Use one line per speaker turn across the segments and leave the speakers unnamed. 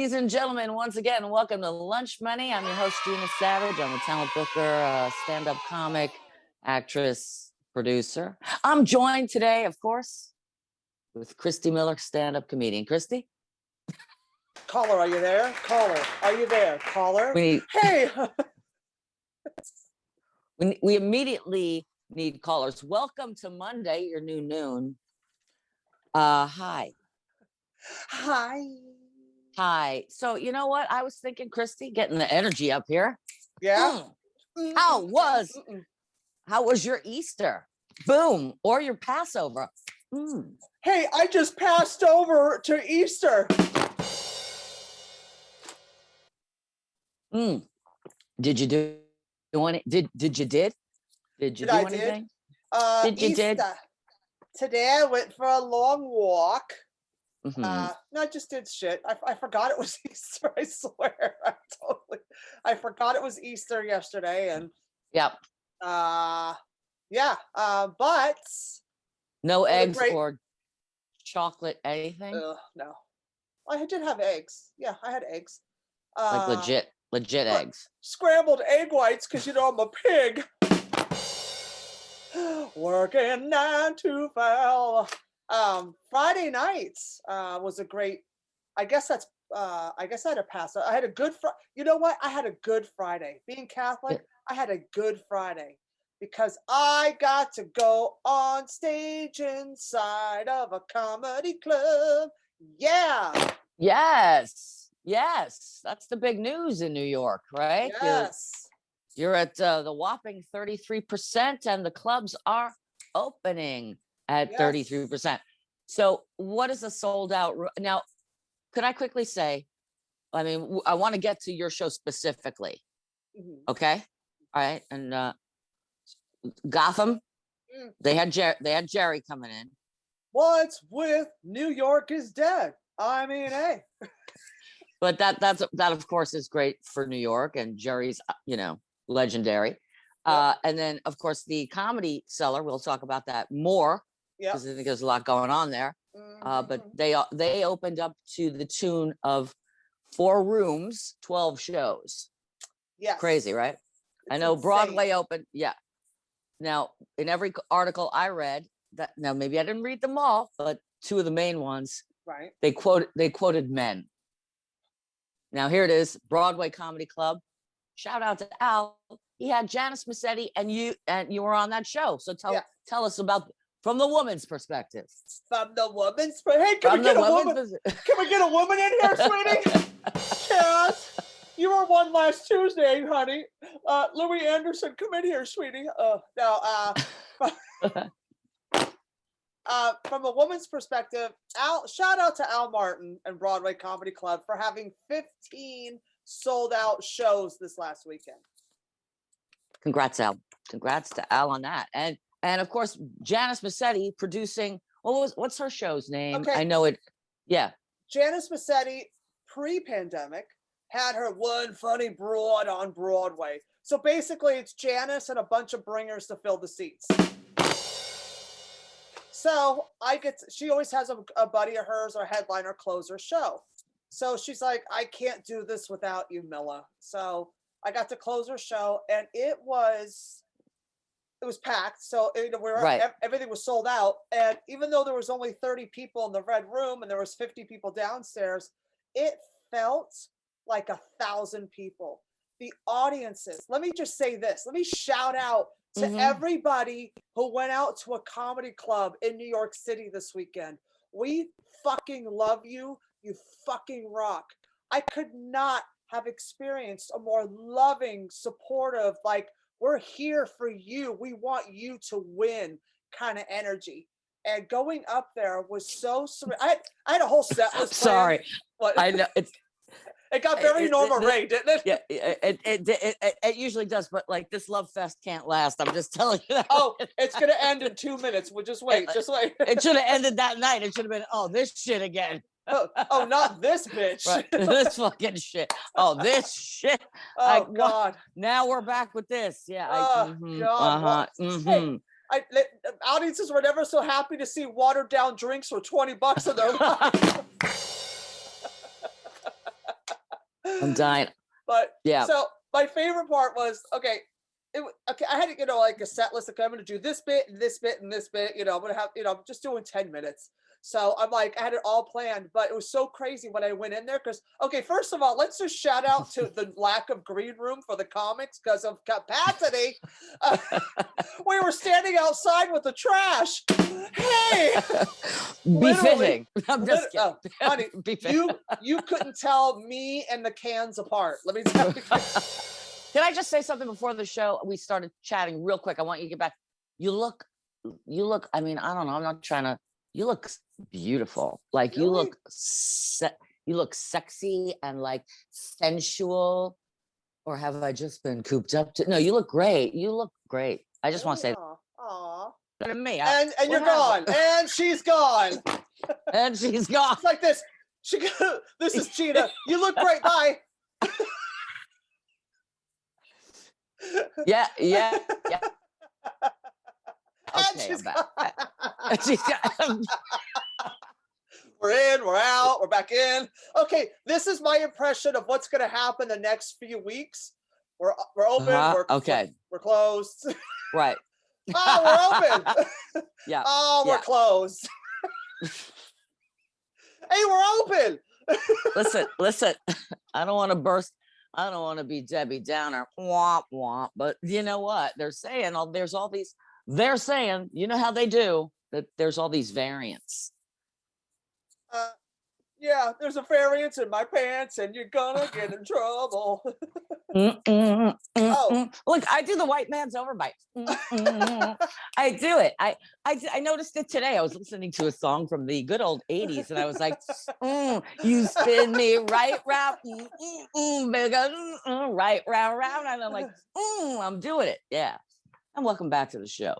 Ladies and gentlemen, once again, welcome to Lunch Money. I'm your host, Gina Savage. I'm a talent booker, stand-up comic, actress, producer. I'm joined today, of course, with Christy Miller, stand-up comedian. Christy?
Caller, are you there? Caller, are you there? Caller? Hey!
we immediately need callers. Welcome to Monday, your new noon. Hi. Hi. So you know what? I was thinking, Christy, getting the energy up here.
Yeah.
How was your Easter? Boom. Or your Passover?
Hey, I just passed over to Easter.
Did you do any? Did you do anything?
Did you
Easter.
Today I went for a long walk.
Mm-hmm.
No, I just did shit. I forgot it was Easter. I swear. I forgot it was Easter yesterday, and
yep.
But
no eggs or chocolate, anything.
No, I did have eggs. Yeah, I had eggs.
Like legit eggs.
Scrambled egg whites, because I'm a pig. Working 9 to 5. Friday nights was a great. I guess I had a pass. I had a good You know what? I had a good Friday. Being Catholic, I had a good Friday because I got to go on stage inside of a comedy club. Yeah.
Yes. That's the big news in New York, right?
Yes.
You're at the whopping 33%, and the clubs are opening at 33%. So what is a sold out now? Could I quickly say, I mean, I want to get to your show specifically. Okay. All right. And Gotham, they had Jerry coming in.
What's with New York is dead? I mean, hey.
But that of course is great for New York, and Jerry's, legendary.
Yep.
And then of course the Comedy Cellar, we'll talk about that more. Because I think there's a lot going on there. But they opened up to the tune of 4 rooms, 12 shows.
Yes.
Crazy, right? I know insane. Broadway opened. Yeah. Now, in every article I read, now maybe I didn't read them all, but 2 of the main ones,
right?
They quoted men. Now here it is, Broadway Comedy Club. Shout out to Al. He had Janice Massetti, and you were on that show. So tell us about. From the woman's perspective.
From the woman's perspective. Hey, can we get a woman? Can we get a woman in here, sweetie? Yes. You were one last Tuesday, honey. Louis Anderson, come in here, sweetie. From a woman's perspective, shout out to Al Martin and Broadway Comedy Club for having 15 sold out shows this last weekend.
Congrats, Al. Congrats to Al on that. And of course, Janice Massetti producing. What's her show's name?
Okay.
I know it. Yeah.
Janice Massetti, pre-pandemic, had her One Funny Broad on Broadway. So basically, it's Janice and a bunch of bringers to fill the seats. So she always has a buddy of hers or headliner close her show. So she's like, I can't do this without you, Milla. So I got to close her show, and it was packed. So everything was sold out. And even though there was only 30 people in the red room and there was 50 people downstairs, it felt like 1,000 people. The audiences, let me just say this. Let me shout out to everybody who went out to a comedy club in New York City this weekend. We fucking love you. You fucking rock. I could not have experienced a more loving, supportive, we're here for you. We want you to win kind of energy. And going up there was so surreal. I had a whole set list.
Sorry. What? I know
it got very Norma Ray, didn't it?
Yeah, it usually does, but this love fest can't last. I'm just telling you that.
Oh, it's gonna end in 2 minutes. We'll just wait.
It should have ended that night. It should have been, this shit again.
Oh, not this bitch.
Right. This fucking shit. Oh, this shit.
Oh, God.
Now we're back with this. Yeah.
God. Hey, audiences were never so happy to see watered down drinks for $20 in their life.
I'm dying.
But
Yeah.
so my favorite part was, okay, okay, I had, like a set list. Okay, I'm going to do this bit and this bit and this bit. I'm going to have, I'm just doing 10 minutes. So I'm like, I had it all planned, but it was so crazy when I went in there because, okay, first of all, let's just shout out to the lack of green room for the comics because of capacity. We were standing outside with the trash. Hey,
Befitting. I'm just kidding.
Oh, honey, you couldn't tell me and the cans apart. Let me tell you.
Can I just say something before the show? We started chatting real quick. I want you to get back. You look, I mean, I don't know. I'm not trying to, you look beautiful. Like
Really?
you look sexy and like sensual. Or have I just been cooped up to? No, you look great. You look great. I just want to say
Aw.
that to me.
And you're gone. And she's gone.
And she's gone.
It's like this. This is Gina. You look great. Bye.
Yeah.
And
Okay,
she's
I'm back. She's
We're in, we're out, we're back in. Okay, this is my impression of what's going to happen the next few weeks. We're open. We're closed.
Right.
Oh, we're open.
Yeah.
Oh, we're closed. Hey, we're open.
Listen. I don't want to burst. I don't want to be Debbie Downer. Womp womp. But you know what? They're saying they're saying, you know how they do, that there's all these variants.
Yeah, there's a variance in my pants and you're gonna get in trouble.
Oh, look, I do the white man's overbite. I do it. I noticed it today. I was listening to a song from the good old 80s and I was like, you spin me right round, right round. And I'm like, I'm doing it. Yeah. And welcome back to the show.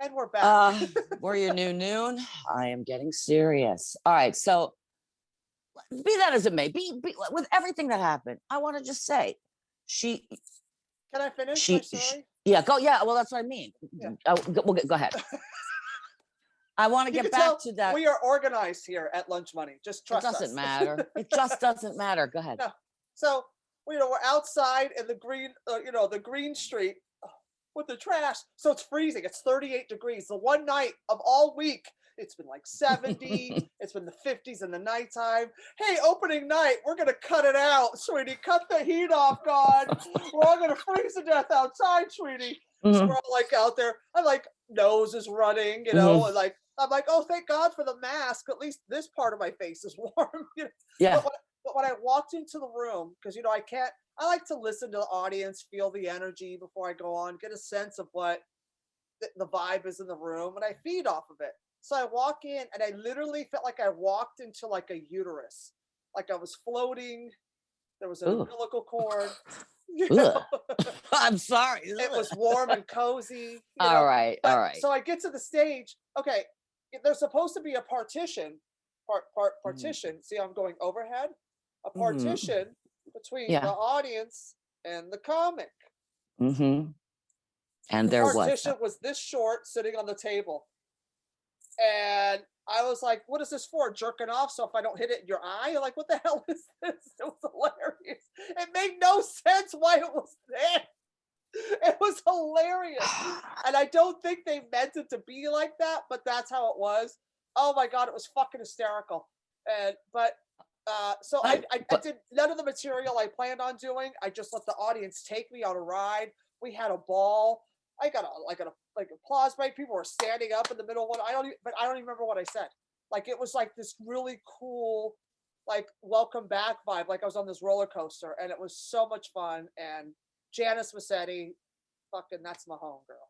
And we're back.
We're your new noon. I am getting serious. All right. So be that as it may, be with everything that happened, I want to just say, Can
I finish my story?
Yeah, go. Yeah, well, that's what I mean.
Yeah.
Go ahead. I want to get back to that.
We are organized here at Lunch Money. Just trust us.
It doesn't matter. It just doesn't matter. Go ahead.
No. So, we're outside in the green, the green street with the trash. So it's freezing. It's 38 degrees. The one night of all week, it's been like 70. It's been the 50s in the nighttime. Hey, opening night, we're going to cut it out, sweetie. Cut the heat off, God. We're all going to freeze to death outside, sweetie. So we're all like out there. I'm like, nose is running, and like, I'm like, oh, thank God for the mask. At least this part of my face is warm.
Yeah.
But when I walked into the room, because, I like to listen to the audience, feel the energy before I go on, get a sense of what the vibe is in the room, and I feed off of it. So I walk in and I literally felt like I walked into like a uterus, like I was floating. There was an umbilical cord.
I'm sorry.
It was warm and cozy.
All right.
So I get to the stage. Okay, there's supposed to be a partition. Partition. See, I'm going overhead. A partition between the audience and the comic. And
there was.
The partition was this short, sitting on the table. And I was like, what is this for? Jerking off so if I don't hit it in your eye? You're like, what the hell is this? It was hilarious. It made no sense why it was there. It was hilarious. And I don't think they meant it to be like that, but that's how it was. Oh my God, it was fucking hysterical. So I did none of the material I planned on doing. I just let the audience take me on a ride. We had a ball. I got an applause break. People were standing up in the middle of one. I don't even remember what I said. Like, it was like this really cool, like, welcome back vibe. Like I was on this roller coaster, and it was so much fun. And Janice Massetti, fucking, that's my homegirl.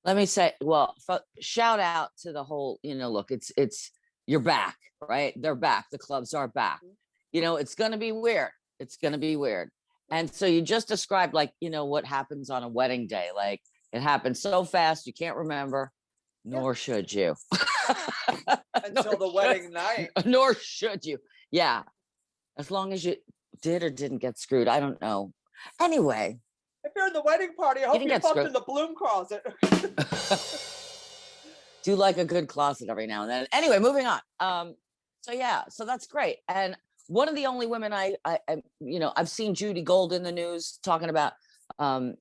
Let me say, well, shout out to the whole, look, it's you're back, right? They're back. The clubs are back. It's going to be weird. It's going to be weird. And so you just described, like, what happens on a wedding day. Like, it happens so fast, you can't remember, nor should you.
Until the wedding night.
Nor should you. Yeah. As long as you did or didn't get screwed. I don't know. Anyway.
If you're in the wedding party, I hope you fucked in the bloom closet.
Do like a good closet every now and then. Anyway, moving on. So that's great. And one of the only women I've seen Judy Gold in the news talking about, a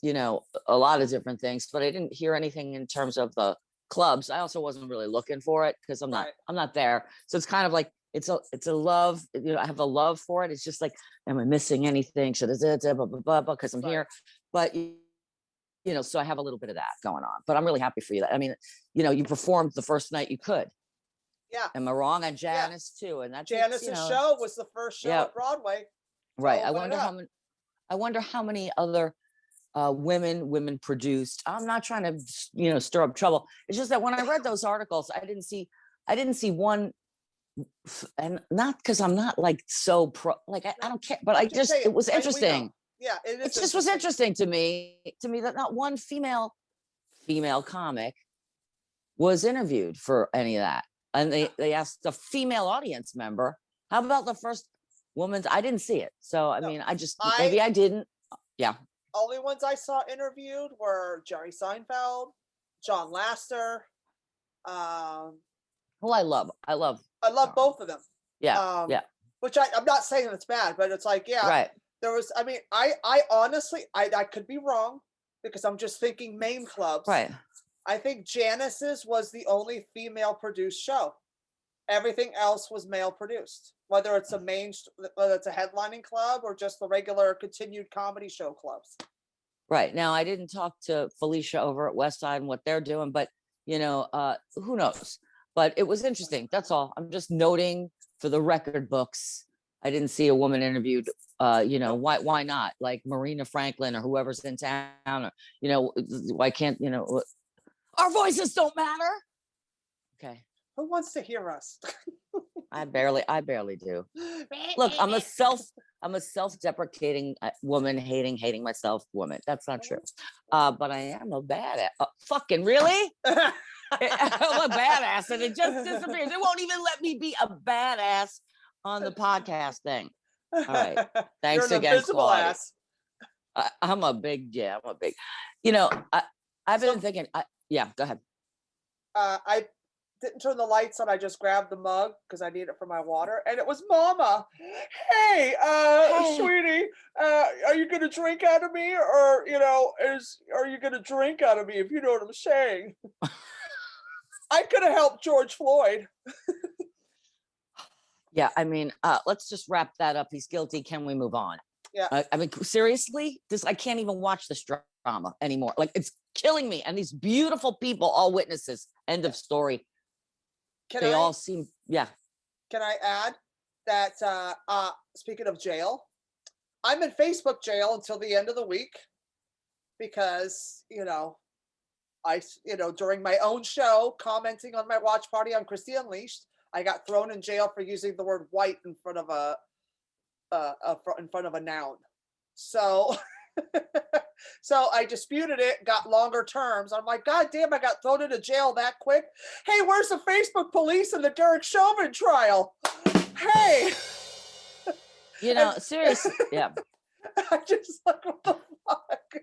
lot of different things, but I didn't hear anything in terms of the clubs. I also wasn't really looking for it because I'm not there. So it's kind of like, it's a love, I have a love for it. It's just like, am I missing anything? Should I blah, blah, blah, blah, because I'm here. But, so I have a little bit of that going on, but I'm really happy for you. I mean, you performed the first night you could.
Yeah.
Am I wrong? And Janice too. And that's
Janice's show was the first show at Broadway.
Right. I wonder how many other women produced. I'm not trying to, stir up trouble. It's just that when I read those articles, I didn't see one, and not because I'm not like so pro, like I don't care, but it was interesting.
Yeah,
it just was interesting to me that not one female comic was interviewed for any of that. And they asked a female audience member, how about the first woman's? I didn't see it. So, I mean, maybe I didn't. Yeah.
Only ones I saw interviewed were Jerry Seinfeld, John Lasseter.
Who I love
both of them.
Yeah. Yeah.
Which I'm not saying it's bad, but it's like,
right.
There was, I mean, I honestly, I could be wrong because I'm just thinking main clubs.
Right.
I think Janice's was the only female produced show. Everything else was male produced, whether it's a headlining club or just the regular continued comedy show clubs.
Right. Now, I didn't talk to Felicia over at West Side and what they're doing, but who knows? But it was interesting. That's all. I'm just noting for the record books. I didn't see a woman interviewed. Why not? Like Marina Franklin or whoever's in town. Or, why can't our voices don't matter? Okay.
Who wants to hear us?
I barely do. Look, I'm a self-deprecating woman, hating myself woman. That's not true. But I am a badass. Fucking really? I'm a badass, and it just disappears. It won't even let me be a badass on the podcast thing. All right. Thanks again, Claudia. I'm a big. I've been thinking. Yeah, go ahead.
I didn't turn the lights on. I just grabbed the mug because I need it for my water, and it was Mama. Hey, sweetie, are you gonna drink out of me, or are you gonna drink out of me? If you know what I'm saying. I could have helped George Floyd.
Yeah, I mean, let's just wrap that up. He's guilty. Can we move on?
Yeah.
I mean, seriously, I can't even watch this drama anymore. Like, it's killing me. And these beautiful people, all witnesses. End of story. All seem, yeah.
Can I add that, speaking of jail, I'm in Facebook jail until the end of the week because, during my own show, commenting on my watch party on Christy Unleashed, I got thrown in jail for using the word white in front of a noun. So, so I disputed it, got longer terms. I'm like, God damn, I got thrown into jail that quick. Hey, where's the Facebook police in the Derek Chauvin trial? Hey,
seriously, yeah.
I just like, what the fuck?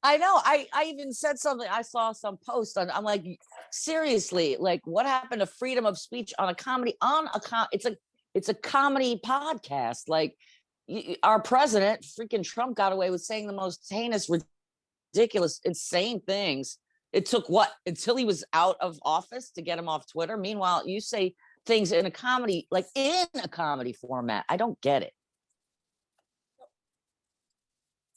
I know. I even said something. I saw some post on. I'm like, seriously, like, what happened to freedom of speech on a comedy? It's a comedy podcast. Like, our president, freaking Trump, got away with saying the most heinous, ridiculous, insane things. It took until he was out of office to get him off Twitter. Meanwhile, you say things in a comedy format. I don't get it.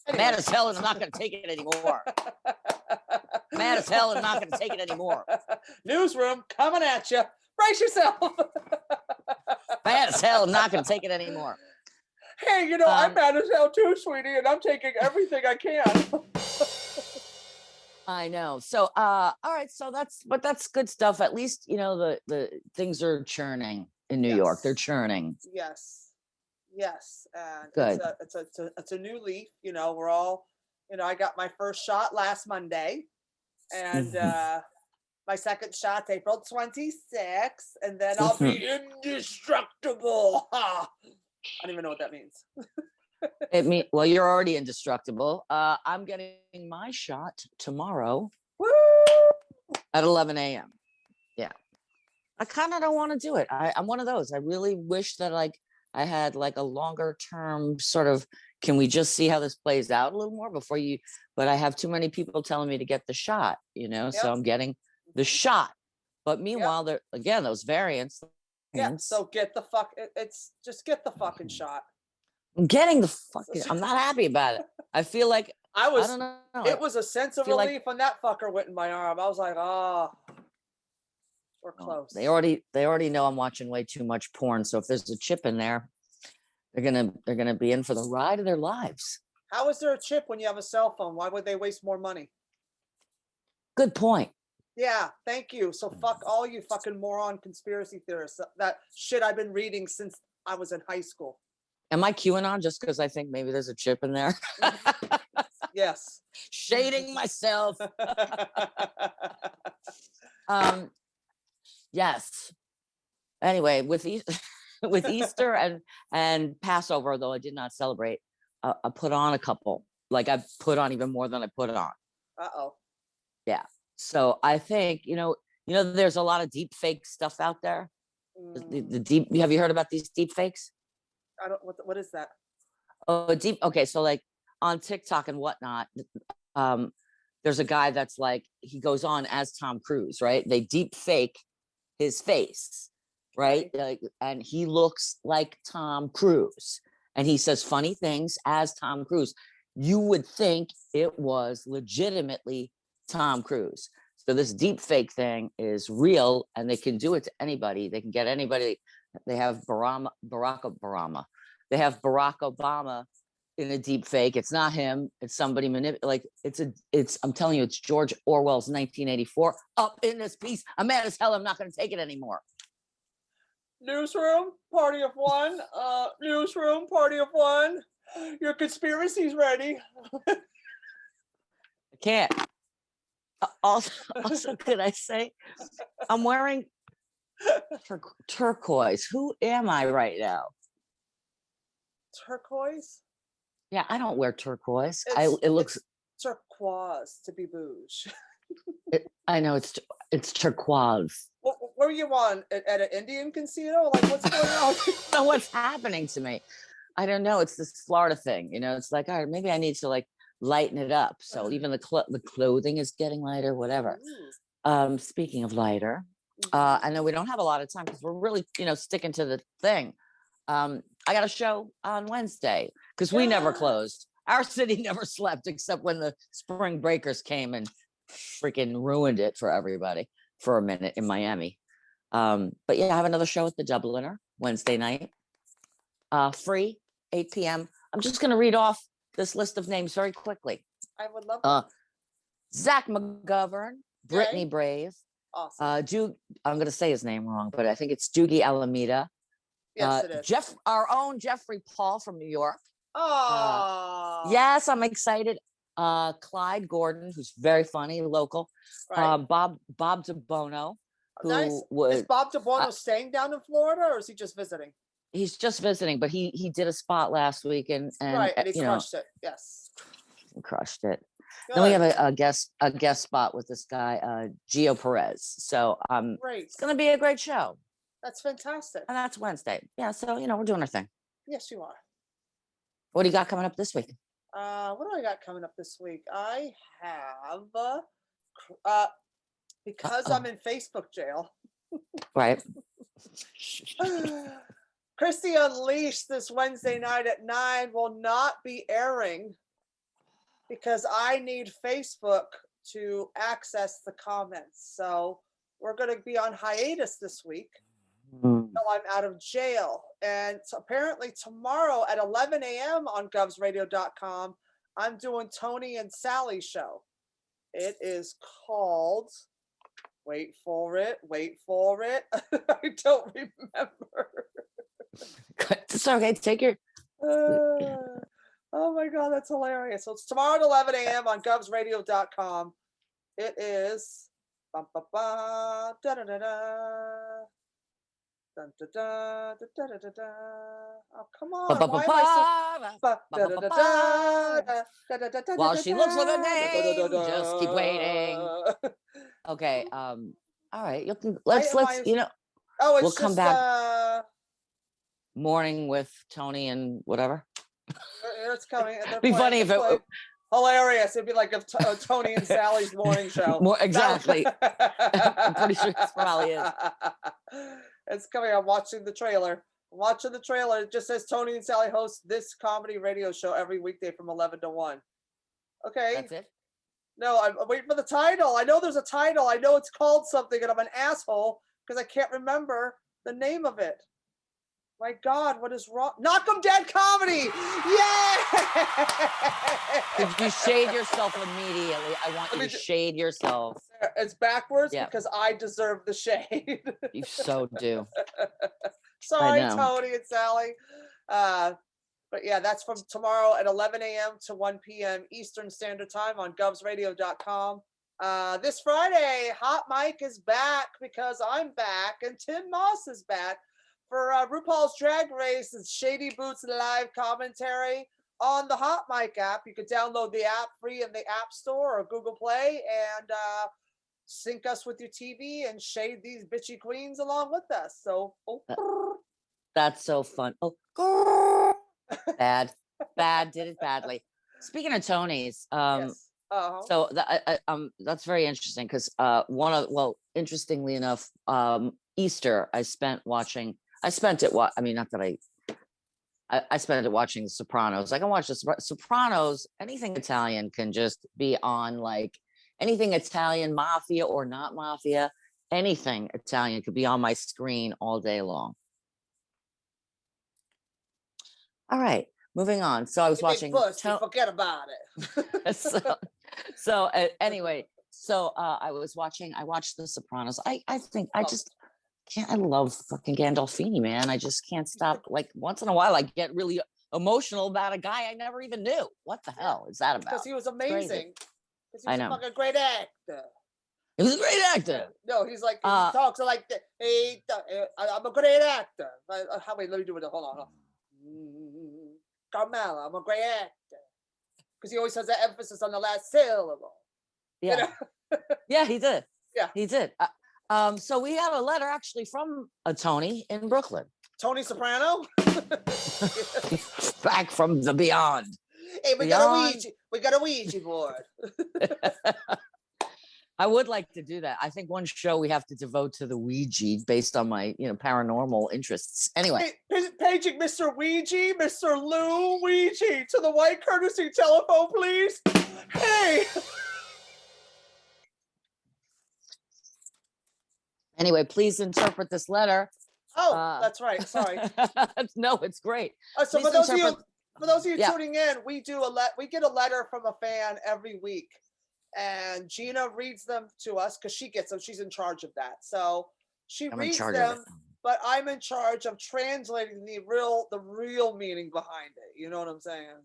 Anyway. Mad as hell, and I'm not going to take it anymore. Mad as hell, and I'm not going to take it anymore.
Newsroom coming at you. Brace yourself.
Mad as hell, I'm not going to take it anymore.
Hey, I'm mad as hell too, sweetie, and I'm taking everything I can.
I know. So, all right. So that's good stuff. At least, the things are churning in New York. They're churning.
Yes. And
good.
It's a new leaf. We're all, I got my first shot last Monday, and my second shot's April 26th, and then I'll be indestructible. Ha! I don't even know what that means.
Well, you're already indestructible. I'm getting my shot tomorrow.
Woo!
At 11 a.m. Yeah. I kind of don't want to do it. I'm one of those. I really wish that I had like a longer term sort of, can we just see how this plays out a little more before you, but I have too many people telling me to get the shot, so
Yep.
I'm getting the shot. But
Yep.
meanwhile, there again, those variants.
Yeah. So get the fuck. It's just get the fucking shot.
I'm getting the fucking. I'm not happy about it. I feel like
I
I don't know.
It was a sense of
feel like-
relief when that fucker went in my arm. I was like, oh, we're close.
They already know I'm watching way too much porn. So if there's a chip in there, they're gonna be in for the ride of their lives.
How is there a chip when you have a cell phone? Why would they waste more money?
Good point.
Yeah, thank you. So fuck all you fucking moron conspiracy theorists. That shit I've been reading since I was in high school.
Am I QAnon just because I think maybe there's a chip in there?
Yes.
Shading myself. Yes. Anyway, with with Easter and Passover, though I did not celebrate, I put on a couple. Like I put on even more than I put on.
Uh-oh.
Yeah. So I think there's a lot of deep fake stuff out there. The deep. Have you heard about these deep fakes?
I don't. What is that?
Oh, deep. Okay, so like on TikTok and whatnot, there's a guy that's like he goes on as Tom Cruise, right? They deep fake his face, right? Like, and he looks like Tom Cruise, and he says funny things as Tom Cruise. You would think it was legitimately Tom Cruise. So this deep fake thing is real, and they can do it to anybody. They can get anybody. They have Barack Obama in a deep fake. It's not him. It's somebody like it's. I'm telling you, it's George Orwell's 1984 up in this piece. I'm mad as hell. I'm not going to take it anymore.
Newsroom, party of one. Newsroom, party of one. Your conspiracy's ready.
I can't. Also, could I say, I'm wearing turquoise. Who am I right now?
Turquoise?
Yeah, I don't wear turquoise. It looks
turquoise to be bouge.
I know it's turquoise.
What were you on at an Indian casino? Like, what's going on?
So what's happening to me? I don't know. It's this Florida thing, It's like, all right, maybe I need to like lighten it up. So even the clothing is getting lighter, whatever. Speaking of lighter, I know we don't have a lot of time because we're really, sticking to the thing. I got a show on Wednesday because we never closed. Our city never slept except when the spring breakers came and freaking ruined it for everybody for a minute in Miami. But yeah, I have another show at the Dubliner Wednesday night. Free, 8 p.m. I'm just going to read off this list of names very quickly.
I would love that.
Zach McGovern, Brittany Brave.
Awesome.
I'm going to say his name wrong, but I think it's Doogie Alameda.
Yes, it is.
Our own Jeffrey Paul from New York.
Oh.
Yes, I'm excited. Clyde Gordon, who's very funny, local.
Right.
Bob DeBono, who
nice. Is Bob DeBono staying down in Florida, or is he just visiting?
He's just visiting, but he did a spot last week and
right, and he crushed it. Yes,
he crushed it.
Good.
Then we have a guest spot with this guy, Gio Perez. So
great.
It's gonna be a great show.
That's fantastic.
And that's Wednesday. Yeah, so we're doing our thing.
Yes, you are.
What do you got coming up this week?
What do I got coming up this week? I have because I'm in Facebook jail.
Right.
Christy Unleashed this Wednesday night at 9 will not be airing because I need Facebook to access the comments. So we're going to be on hiatus this week until I'm out of jail. And so apparently tomorrow at 11 a.m. on govsradio.com, I'm doing Tony and Sally's show. It is called, wait for it. I don't remember.
It's okay. Take your.
Oh my God, that's hilarious. So it's tomorrow at 11 a.m. on govsradio.com. It is. Bum, ba, ba, da, da, da, da. Dun, da, da, da, da, da, da. Oh, come on.
While she looks for the name, just keep waiting. Okay. All right. Let's
Oh, it's
we'll come back. Morning with Tony and whatever.
It's coming. And they're
Be funny if it
hilarious. It'd be like a Tony and Sally's morning show.
more exactly. I'm pretty sure it probably is.
It's coming. I'm watching the trailer. It just says Tony and Sally host this comedy radio show every weekday from 11 to 1. Okay.
That's it.
No, I'm waiting for the title. I know there's a title. I know it's called something, and I'm an asshole because I can't remember the name of it. My God, what is wrong? Knock 'em Dead Comedy! Yeah!
Did you shade yourself immediately? I want you to shade yourself.
It's backwards because I deserve the shade.
You so do.
Sorry, Tony and Sally. But yeah, that's from tomorrow at 11 a.m. to 1 p.m. Eastern Standard Time on govsradio.com. This Friday, Hot Mike is back because I'm back, and Tim Moss is back for RuPaul's Drag Race's Shady Boots live commentary on the Hot Mike app. You can download the app free in the App Store or Google Play and sync us with your TV and shade these bitchy queens along with us. So,
that's so fun. Bad, did it badly. Speaking of Tony's,
yes.
So that's very interesting because interestingly enough, Easter I spent it watching The Sopranos. I can watch the Sopranos. Anything Italian can just be on, like anything Italian, mafia or not mafia, anything Italian could be on my screen all day long. All right, moving on. So I was watching.
Forget about
it. Anyway, I watched The Sopranos. I love fucking Gandolfini, man. I just can't stop. Like once in a while, I get really emotional about a guy I never even knew. What the hell is that about?
Because he was amazing.
I know.
A fucking great actor.
He was a great actor.
No, he's like, he talks like, hey, I'm a great actor. Wait, let me do it. Hold on. Carmela, I'm a great actor. Because he always has that emphasis on the last syllable.
Yeah.
You know?
Yeah, he did.
Yeah.
He did. So we have a letter actually from a Tony in Brooklyn.
Tony Soprano?
Back from the beyond.
Hey, we got a Ouija board.
I would like to do that. I think one show we have to devote to the Ouija based on my, paranormal interests. Anyway.
Paging Mr. Ouija, Mr. Lou Ouija to the white courtesy telephone, please. Hey.
Anyway, please interpret this letter.
Oh, that's right. Sorry.
No, it's great.
So for those of you tuning in, we get a letter from a fan every week, and Gina reads them to us because she gets them. She's in charge of that. So she reads them, but I'm in charge of translating the real meaning behind it. You know what I'm saying?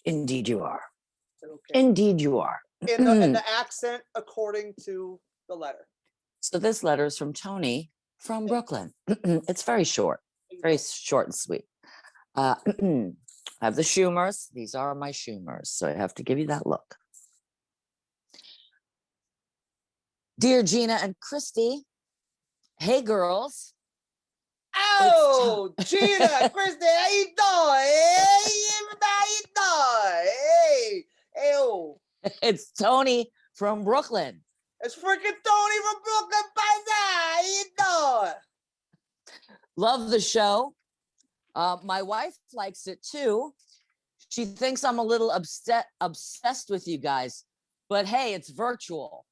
Indeed, you are.
Okay.
Indeed, you are.
In the accent according to the letter.
So this letter is from Tony from Brooklyn. It's very short and sweet. I have the Schumers. These are my Schumers. So I have to give you that look. Dear Gina and Christy, hey girls.
Oh, Gina, Christy, how you doing? Hey, everybody, how you doing? Hey, oh.
It's Tony from Brooklyn.
It's freaking Tony from Brooklyn, how you doing?
Love the show. My wife likes it too. She thinks I'm a little obsessed with you guys, but hey, it's virtual.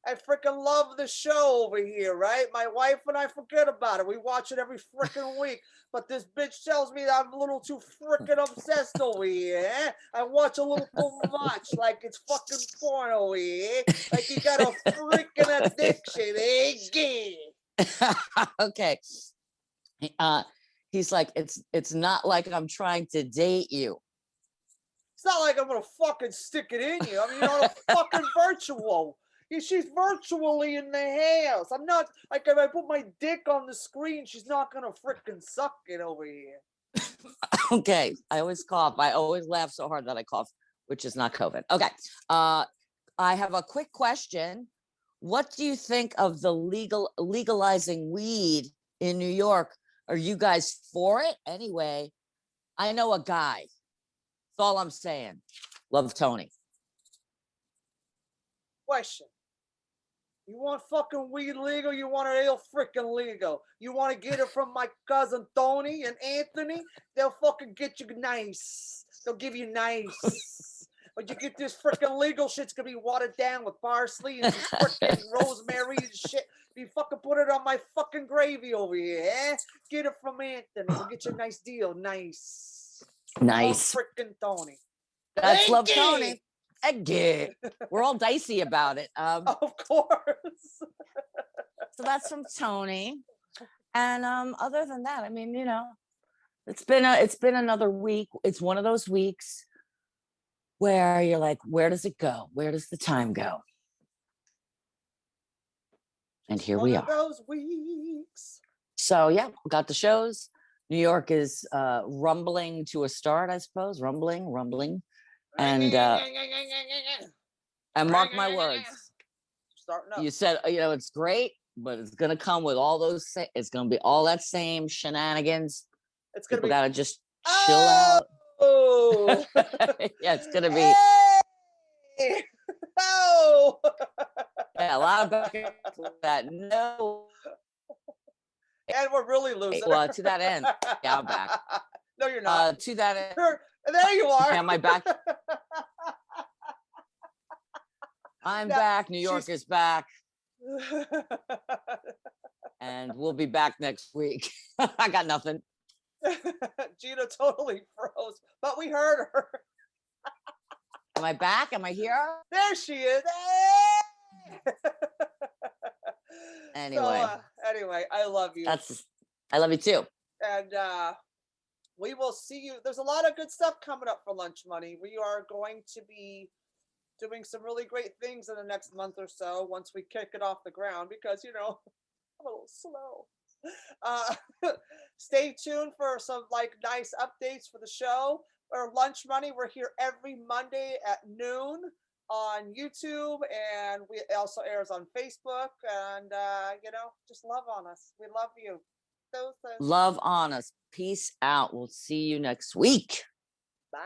I freaking love the show over here, right? My wife and I forget about it. We watch it every freaking week. But this bitch tells me that I'm a little too freaking obsessed over here. Eh? I watch a little too much, like it's fucking porn over here. Like you got a freaking addiction, eh?
Okay. He's like, it's not like I'm trying to date you.
It's not like I'm gonna fucking stick it in you. I mean, you're on a fucking virtual. She's virtually in the house. I'm not, like, if I put my dick on the screen, she's not gonna freaking suck it over here.
Okay, I always cough. I always laugh so hard that I cough, which is not COVID. Okay, I have a quick question. What do you think of the legalizing weed in New York Are you guys for it? Anyway, I know a guy. That's all I'm saying. Love Tony.
Question. You want fucking weed legal? You want it ill freaking legal? You want to get it from my cousin Tony and Anthony? They'll fucking get you nice. They'll give you nice. But you get this freaking legal shit's gonna be watered down with parsley and some freaking rosemary and shit. You fucking put it on my fucking gravy over here, eh? Get it from Anthony. We'll get you a nice deal. Nice.
Nice.
Freaking Tony.
That's Love
Thank you.
Tony. Again. We're all dicey about it.
Of course.
So that's from Tony. And other than that, I mean, you know, it's been another week. It's one of those weeks where you're like, where does it go? Where does the time go? And here we are.
Those weeks.
So yeah, got the shows. New York is rumbling to a start, I suppose. Rumbling. And mark my words.
Starting up.
You said, you know, it's great, but it's gonna come with all those. It's gonna be all that same shenanigans.
It's gonna
People
be.
gotta just chill out.
Oh.
Yeah, it's gonna be.
Hey! Oh.
Yeah, a lot of back and forth that. No.
And we're really losing.
Well, to that end, yeah, I'm back.
No, you're not.
To that end,
There you are.
am I back? I'm back. New York is back. And we'll be back next week. I got nothing.
Gina totally froze, but we heard her.
Am I back? Am I here?
There she is.
Anyway.
So, anyway, I love you.
I love you too.
And we will see you. There's a lot of good stuff coming up for Lunch Money. We are going to be doing some really great things in the next month or so once we kick it off the ground because, you know, I'm a little slow. Stay tuned for some like nice updates for the show. Or Lunch Money, we're here every Monday at noon on YouTube, and we also airs on Facebook. And you know, just love on us. We love you.
Love on us. Peace out. We'll see you next week.
Bye.